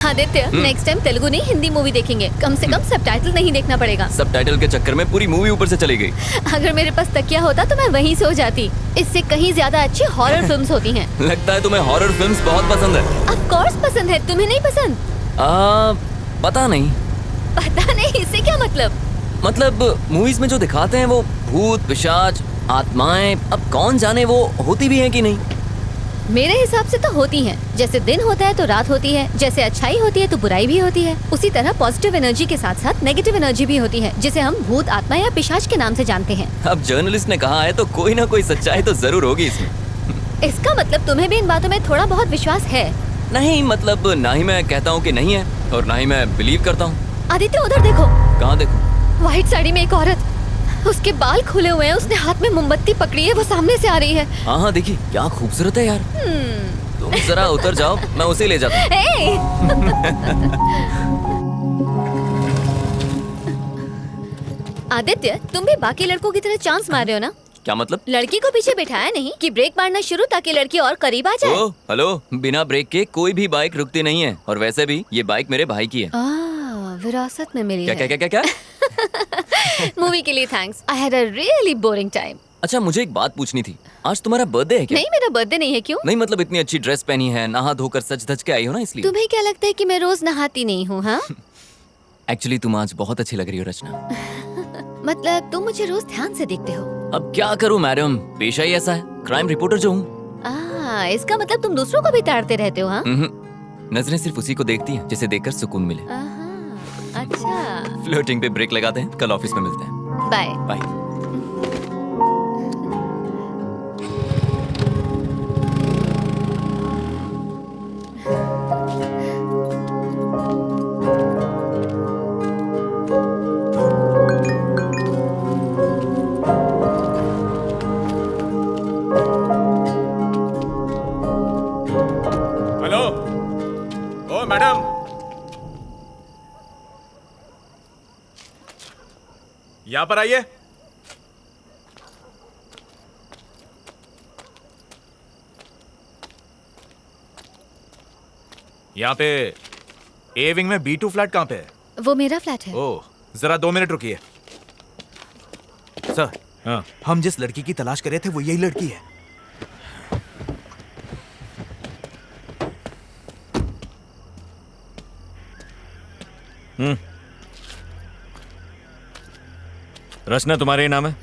Aditya, next time Telugu नहीं Hindi movie देखेंगे। कम से कम सबटाइटल नहीं देखना पड़ेगा। सबटाइटल के चक्कर में पूरी मूवी ऊपर से चली गई। अगर मेरे पास तकिया होता तो मैं वहीं सो जाती। इससे कहीं ज्यादा अच्छी हॉरर फिल्म्स होती हैं। लगता है तुम्हें हॉरर फिल्म्स बहुत पसंद है। ऑफ कोर्स पसंद है, तुम्हें नहीं पसंद? पता नहीं। पता नहीं, इससे क्या मतलब मूवीज में जो दिखाते हैं वो भूत पिशाच आत्माएं, अब कौन जाने वो होती भी हैं कि नहीं। मेरे हिसाब से तो होती हैं। जैसे दिन होता है तो रात होती है, जैसे अच्छाई होती है तो बुराई भी होती है। उसी तरह पॉजिटिव एनर्जी के साथ साथ नेगेटिव एनर्जी भी होती है, जिसे हम भूत आत्मा या पिशाच के नाम से जानते हैं। अब जर्नलिस्ट ने कहा है तो कोई ना कोई सच्चाई तो जरूर होगी इसमें। इसका मतलब तुम्हें भी इन बातों में थोड़ा बहुत विश्वास है? नहीं, मतलब ना ही मैं कहता हूँ कि नहीं है और ना ही मैं बिलीव करता हूँ। आदित्य, उधर देखो। कहाँ देखो? व्हाइट साड़ी में एक औरत, उसके बाल खुले हुए हैं, उसने हाथ में मोमबत्ती पकड़ी है, वो सामने से आ रही है। हाँ देखिए क्या खूबसूरत है यार। तुम जरा उतर जाओ, मैं उसे ले जाता हूँ। आदित्य, तुम भी बाकी लड़कों की तरह चांस मार रहे हो ना? क्या मतलब? लड़की को पीछे बिठाया नहीं कि ब्रेक मारना शुरू ताकि लड़की और करीब आ जाए। ओह हेलो, बिना ब्रेक के कोई भी बाइक रुकती नहीं है। और वैसे भी ये बाइक मेरे भाई की है। विरासत में मिली क्या है। क्या क्या क्या क्या? मूवी के लिए thanks. I had a really boring time. अच्छा, मुझे एक बात पूछनी थी। आज तुम्हारा बर्थडे है क्या? नहीं, मेरा बर्थडे नहीं है। क्यों? नहीं मतलब इतनी अच्छी ड्रेस पहनी है, नहा धोकर सज धज के आई हो ना, इसलिए। तुम्हें क्या लगता है कि मैं रोज नहाती नहीं हूँ? हाँ एक्चुअली तुम आज बहुत अच्छी लग रही हो रचना। मतलब तुम मुझे रोज ध्यान से देखते हो। अब क्या करूं मैडम, पेशा ही ऐसा है, क्राइम रिपोर्टर जो हूँ। इसका मतलब तुम दूसरों को भी ताड़ते रहते हो? हाँ, नजरें सिर्फ उसी को देखती हैं जिसे देखकर सुकून मिले। अच्छा, फ्लर्टिंग पे ब्रेक लगाते हैं, कल ऑफिस में मिलते हैं। Bye bye. हेलो, ओ मैडम, यहाँ पर आइए। यहाँ पे ए विंग में B2 फ्लैट कहाँ पे है? वो मेरा फ्लैट है। ओह, जरा 2 मिनट रुकिए। सर, हाँ, हम जिस लड़की की तलाश कर रहे थे वो यही लड़की है। रचना तुम्हारे ही नाम है?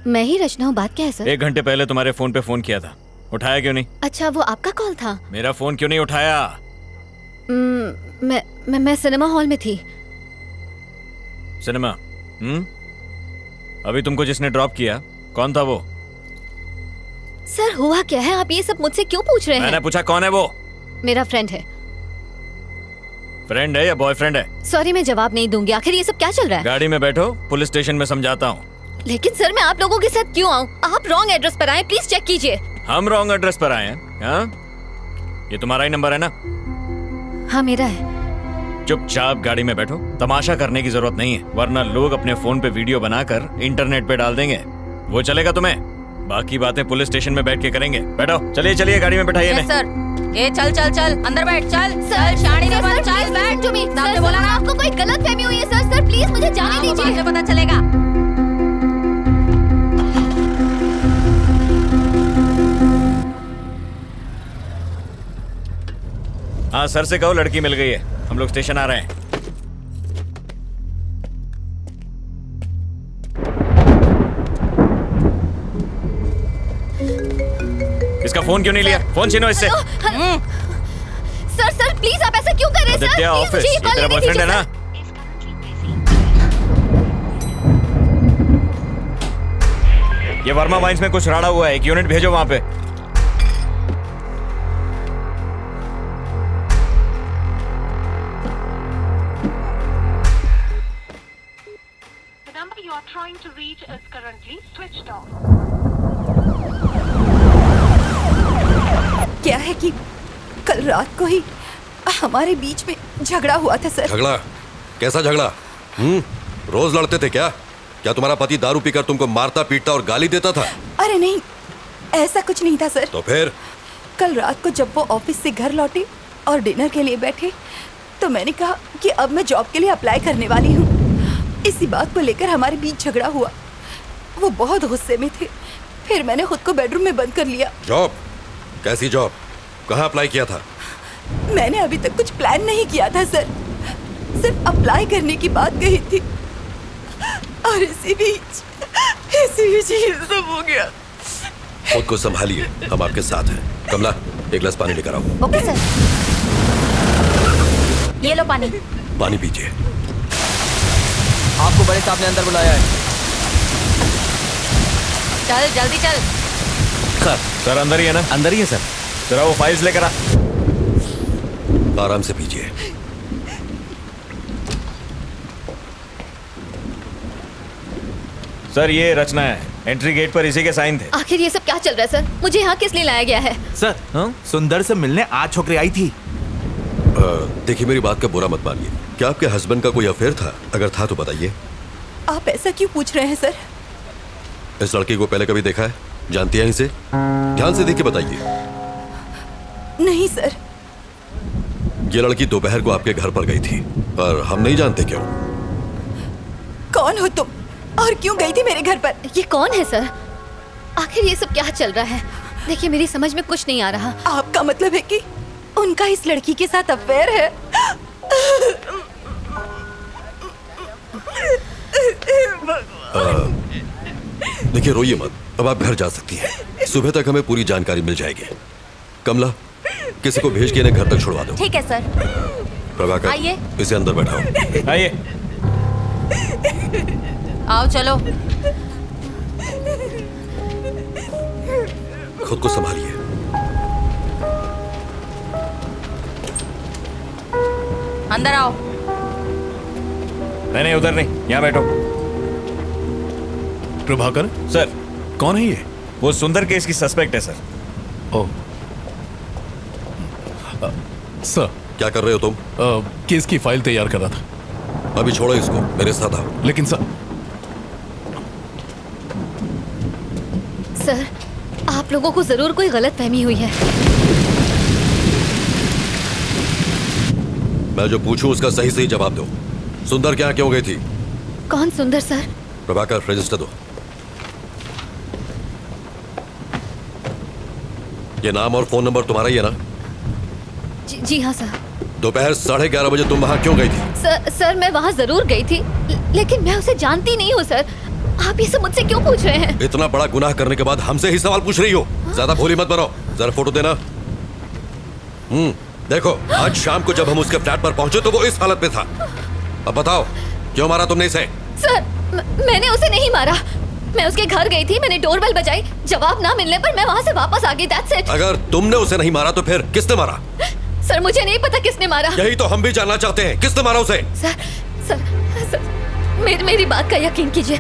मैं ही रचना हूँ। बात क्या है सर? 1 घंटे पहले तुम्हारे फोन पे फोन किया था, उठाया क्यों नहीं? अच्छा, वो आपका कॉल था? मेरा फोन क्यों नहीं उठाया? मैं सिनेमा हॉल में थी। सिनेमा? अभी तुमको जिसने ड्रॉप किया कौन था वो? सर, हुआ क्या है? आप ये सब मुझसे क्यों पूछ रहे हैं? मैंने पूछा कौन है वो? मेरा फ्रेंड है। फ्रेंड है या बॉयफ्रेंड है? सॉरी, मैं जवाब नहीं दूंगी। आखिर ये सब क्या चल रहा है? गाड़ी में बैठो, पुलिस स्टेशन में समझाता हूँ। लेकिन सर, मैं आप लोगों के साथ क्यों आऊँ? आप रॉन्ग एड्रेस पर आए, प्लीज चेक कीजिए। हम रॉन्ग एड्रेस पर आए हैं? हाँ? ये तुम्हारा ही नंबर है ना? हाँ, मेरा है। चुपचाप गाड़ी में बैठो, तमाशा करने की जरूरत नहीं है, वरना लोग अपने फोन पे वीडियो बनाकर इंटरनेट पे डाल देंगे। वो चलेगा तुम्हें? बाकी बातें पुलिस स्टेशन में बैठ के करेंगे। बैठो, चलिए चलिए गाड़ी में बैठाइए। Yes sir. ये चल चल चल अंदर बैठ, चल चल शानी के बाद चल बैठ। सर, सामने बोला ना आपको कोई गलतफहमी हुई है। सर सर, प्लीज मुझे जाने दीजिए। मुझे पता चलेगा। हाँ सर से कहो लड़की मिल गई है, हम लोग स्टेशन आ रहे हैं। इसका फोन क्यों नहीं लिया? फोन छीनो इससे। सर सर, प्लीज आप ऐसा क्यों कर रहे हैं? सर, आदित्य प्लीज ऑफिस, मुझे ये ये कॉल तेरा नहीं बॉयफ्रेंड है कीजिए, ना? सर। ये वर्मा वाइन्स में कुछ राड़ा हुआ है, 1 यूनिट भेजो वहां पे। The number you are trying to reach is currently switched off. क्या है कि कल रात को ही हमारे बीच में झगड़ा हुआ था सर। झगड़ा? कैसा झगड़ा? रोज लड़ते थे क्या? क्या तुम्हारा पति दारू पीकर तुमको मारता पीटता और गाली देता था? अरे नहीं, ऐसा कुछ नहीं था सर। तो फिर? कल रात को जब वो ऑफिस से घर लौटी और डिनर के लिए बैठे तो मैंने कहा कि अब मैं जॉब के लिए अप्लाई करने वाली हूँ। इसी बात को लेकर हमारे बीच झगड़ा हुआ। वो बहुत गुस्से में थे। फिर मैंने खुद को बेडरूम में बंद कर लिया। जॉब? कैसी जॉब? कहाँ अप्लाई किया था? मैंने अभी तक कुछ प्लान नहीं किया था सर, सिर्फ अप्लाई करने की बात कही थी और इसी बीच ये सब हो गया। खुद को संभालिए, हम आपके साथ हैं। कमला, एक गिलास पानी लेकर आओ। ओके सर, ये लो पानी। पानी पीजिए। आपको बड़े साहब ने अंदर बुलाया है। चल जल्दी चल। सर अंदर ही है ना? अंदर ही है सर। जरा वो फाइल्स लेकर आ। आराम से पीजिए। सर ये रचना है, एंट्री गेट पर इसी के साइन थे। आखिर ये सब क्या चल रहा है सर? मुझे यहाँ किस लिए लाया गया है? सर, सुंदर से मिलने आज छोकरी आई थी। देखिए, मेरी बात का बुरा मत मानिए। क्या आपके हस्बैंड का कोई अफेयर था? अगर था तो बताइए। आप ऐसा क्यों पूछ रहे हैं सर? इस लड़की को पहले कभी देखा है? जानती हैं इसे? ध्यान से देख के बताइए। नहीं सर। ये लड़की दोपहर को आपके घर पर गई थी और हम नहीं जानते क्यों। कौन हो तुम और क्यों गई थी मेरे घर पर? ये कौन है सर? आखिर ये सब क्या चल रहा है? देखिए, मेरी समझ में कुछ नहीं आ रहा। आपका मतलब है कि उनका इस लड़की के साथ अफेयर है? देखिए, रोइए मत। अब आप घर जा सकती हैं। सुबह तक हमें पूरी जानकारी मिल जाएगी। कमला, किसी को भेज के इन्हें घर तक छुड़वा दो। ठीक है सर। प्रभाकर, आइए। इसे अंदर बैठाओ। आइए। आओ चलो। खुद को संभालिए। अंदर आओ। नहीं, उधर नहीं, यहाँ बैठो। प्रभाकर सर, कौन है ये? वो सुंदर केस की सस्पेक्ट है सर। ओ सर, क्या कर रहे हो तुम? केस की फाइल तैयार कर रहा था। अभी छोड़ो इसको, मेरे साथ आओ। लेकिन सर सर, आप लोगों को जरूर कोई गलतफहमी हुई है। मैं जो पूछूं उसका सही सही जवाब दो। सुंदर क्या क्यों गई थी? कौन सुंदर सर? प्रभाकर, रजिस्टर दो। ये नाम और फोन नंबर तुम्हारा ही है ना? जी हाँ सर। दोपहर 11:30 बजे तुम वहां क्यों गई थी? सर मैं वहाँ जरूर गई थी, लेकिन मैं उसे जानती नहीं हूँ सर। आप ये सब मुझसे क्यों पूछ रहे हैं? इतना बड़ा गुनाह करने के बाद हमसे ही सवाल पूछ रही हो? ज्यादा भोली मत बनो। जरा फोटो देना। देखो, आज शाम को जब हम उसके फ्लैट पर पहुंचे तो वो इस हालत में था। अब बताओ, क्यों मारा तुमने इसे? सर, मैंने उसे नहीं मारा। मैं उसके घर गई थी, मैंने डोरबेल बजाई, जवाब ना मिलने पर मैं वहाँ से वापस आ गई। That's it. अगर तुमने उसे नहीं मारा तो फिर किसने मारा? सर, मुझे नहीं पता किसने मारा। यही तो हम भी जानना चाहते हैं, किसने मारा उसे? सर, मेरी बात का यकीन कीजिए।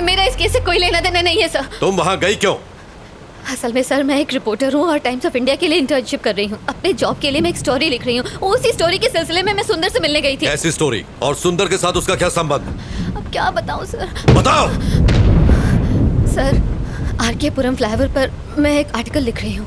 मेरा इस केस से कोई लेना देना नहीं है सर। तुम वहाँ गई क्यों? असल में सर, मैं एक रिपोर्टर हूँ और टाइम्स ऑफ इंडिया के लिए इंटर्नशिप कर रही हूँ। अपने जॉब के लिए मैं एक स्टोरी लिख रही हूँ। उसी स्टोरी के सिलसिले में मैं सुंदर से मिलने गई थी। ऐसी स्टोरी? और सुंदर के साथ उसका क्या संबंध? अब क्या बताऊँ सर? बताओ। सर, आरके पुरम फ्लाईओवर पर मैं एक आर्टिकल लिख रही हूँ।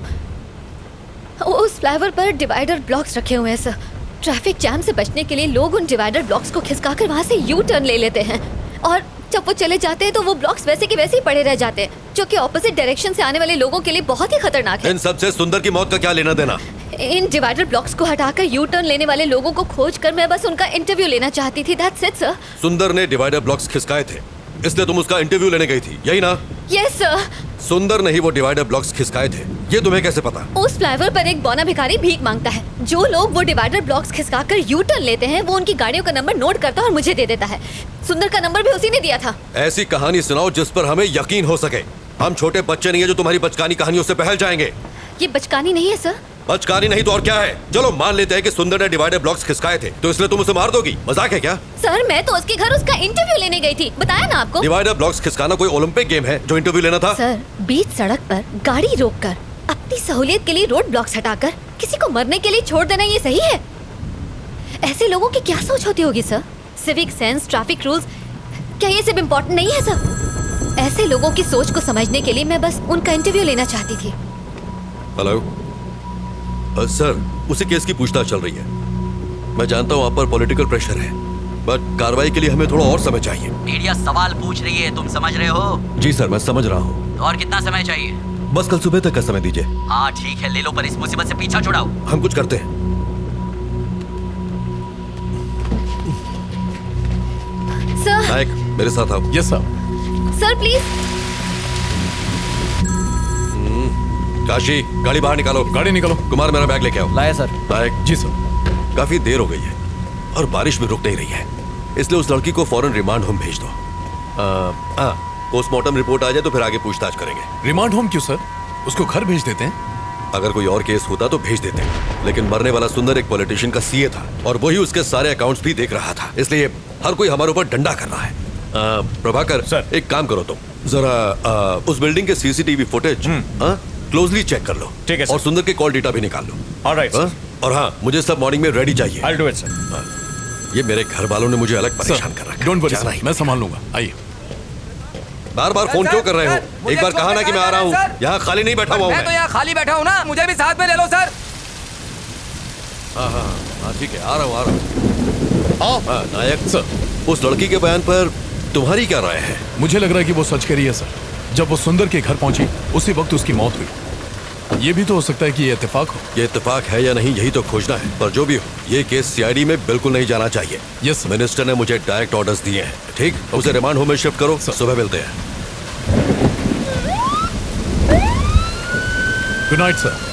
उस फ्लाईओवर पर डिवाइडर ब्लॉक्स रखे हुए हैं सर। ट्रैफिक जैम से बचने के लिए लोग उन डिवाइडर ब्लॉक्स को खिसकाकर वहाँ से यू टर्न ले लेते हैं और जब वो चले जाते हैं तो वो ब्लॉक्स वैसे के वैसे ही पड़े रह जाते हैं, जो कि ऑपोजिट डायरेक्शन से आने वाले लोगों के लिए बहुत ही खतरनाक है। इन सबसे सुंदर की मौत का क्या लेना देना? इन डिवाइडर ब्लॉक्स को हटाकर यू टर्न लेने वाले लोगों को खोजकर मैं बस उनका इंटरव्यू लेना चाहती थी। That's it sir. सुंदर ने डिवाइडर ब्लॉक्स खिसकाए थे, इसलिए तुम उसका इंटरव्यू लेने गई थी, यही ना? Yes sir. सुंदर ने ही वो डिवाइडर ब्लॉक्स खिसकाए थे, ये तुम्हें कैसे पता? उस फ्लाईओवर पर एक बौना भिखारी भीख मांगता है। जो लोग वो डिवाइडर ब्लॉक्स खिसकाकर यू टर्न लेते हैं, वो उनकी गाड़ियों का नंबर नोट करता है और मुझे दे देता है। सुंदर का नंबर भी उसी ने दिया था। ऐसी कहानी सुनाओ जिस पर हमें यकीन हो सके। हम छोटे बच्चे नहीं है जो तुम्हारी बचकानी कहानियों से बहल जाएंगे। ये बचकानी नहीं है सर। बचकानी नहीं तो और क्या है? चलो मान लेते हैं कि सुंदर ने डिवाइडर ब्लॉक्स खिसकाए थे, तो इसलिए तुम उसे मार दोगी? मजाक है क्या? सर, मैं तो उसके घर उसका इंटरव्यू लेने गई थी, बताया ना आपको। डिवाइडर ब्लॉक्स खिसकाना कोई ओलंपिक गेम है जो इंटरव्यू लेना था? सर, बीच सड़क पर गाड़ी रोककर अपनी सहूलियत के लिए रोड ब्लॉक्स हटाकर किसी को मरने के लिए छोड़ देना, ये सही है? ऐसे लोगों की क्या सोच होती होगी sir? Civic sense, traffic rules, क्या ये सब इम्पोर्टेंट नहीं है सर? ऐसे लोगों की सोच को समझने के लिए मैं बस उनका इंटरव्यू लेना चाहती थी। हेलो, सर, उसी केस की पूछताछ चल रही है। मैं जानता हूँ आप पर पॉलिटिकल प्रेशर है, बट कार्रवाई के लिए हमें थोड़ा और समय चाहिए। मीडिया सवाल पूछ रही है, तुम समझ रहे हो? जी सर, मैं समझ रहा हूँ। तो और कितना समय चाहिए? बस कल सुबह तक का समय दीजिए। हाँ ठीक है, ले लो, पर इस मुसीबत से पीछा छुड़ाओ। हम कुछ करते हैं। सर नायक, मेरे साथ आओ। Yes sir. Sir please. Kashi, गाड़ी बाहर निकालो। गाड़ी निकालो। कुमार, मेरा बैग लेके आओ। लाया सर। नायक। जी सर। काफी देर हो गई है और बारिश भी रुक नहीं रही है, इसलिए उस लड़की को फौरन रिमांड होम भेज दो। पोस्टमार्टम रिपोर्ट आ जाए तो फिर आगे पूछताछ करेंगे। रिमांड होम क्यों सर? उसको घर भेज देते हैं। अगर कोई और केस होता तो भेज देते, लेकिन मरने वाला सुंदर एक पॉलिटिशियन का सीए था और वही उसके सारे अकाउंट्स भी देख रहा था, इसलिए हर कोई हमारे ऊपर डंडा कर रहा है। प्रभाकर सर। एक काम करो तुम, जरा उस बिल्डिंग के सीसीटीवी फुटेज क्लोजली चेक कर लो। ठीक है सर। और सुंदर के कॉल डेटा भी निकाल लो। Alright sir. और हाँ, मुझे सब मॉर्निंग में रेडी चाहिए। I will do it sir. ये मेरे घर वालों ने मुझे अलग परेशान कर रखा है। डोंट वरी जाना सर, ही मैं संभाल लूंगा। आइए। बार बार फोन क्यों कर रहे हो? एक बार कहा ना कि मैं आ रहा हूँ। यहाँ खाली नहीं बैठा हुआ हूँ मैं तो यहाँ खाली बैठा हूँ ना, मुझे भी साथ में ले लो सर। हाँ, ठीक है, आ रहा हूँ। हाँ, नायक सर। उस लड़की के बयान पर तुम्हारी क्या राय है? मुझे लग रहा है कि वो सच कह रही है सर। जब वो सुंदर के घर पहुंची उसी वक्त उसकी मौत हुई। ये भी तो हो सकता है कि ये इत्तेफाक हो। ये इत्तेफाक है या नहीं, यही तो खोजना है। पर जो भी हो, ये केस सीआईडी में बिल्कुल नहीं जाना चाहिए। Yes sir. मिनिस्टर ने मुझे डायरेक्ट ऑर्डर्स दिए हैं। ठीक, उसे रिमांड होम में शिफ्ट करो। सुबह मिलते हैं। Good night sir.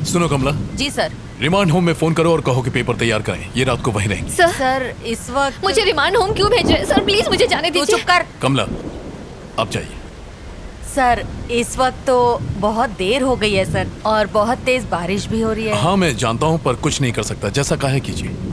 सुनो कमला, जी सर। रिमांड होम में फोन करो और कहो कि पेपर तैयार करें। ये रात को वहीं रहेंगे। सर सर इस वक्त मुझे रिमांड होम क्यों भेज रहे हैं? सर प्लीज मुझे जाने तू दीजिए। चुप कर। कमला, आप जाइए। सर इस वक्त तो बहुत देर हो गई है सर, और बहुत तेज बारिश भी हो रही है। हाँ मैं जानता हूँ, पर कुछ नहीं कर सकता। जैसा कहा कीजिए।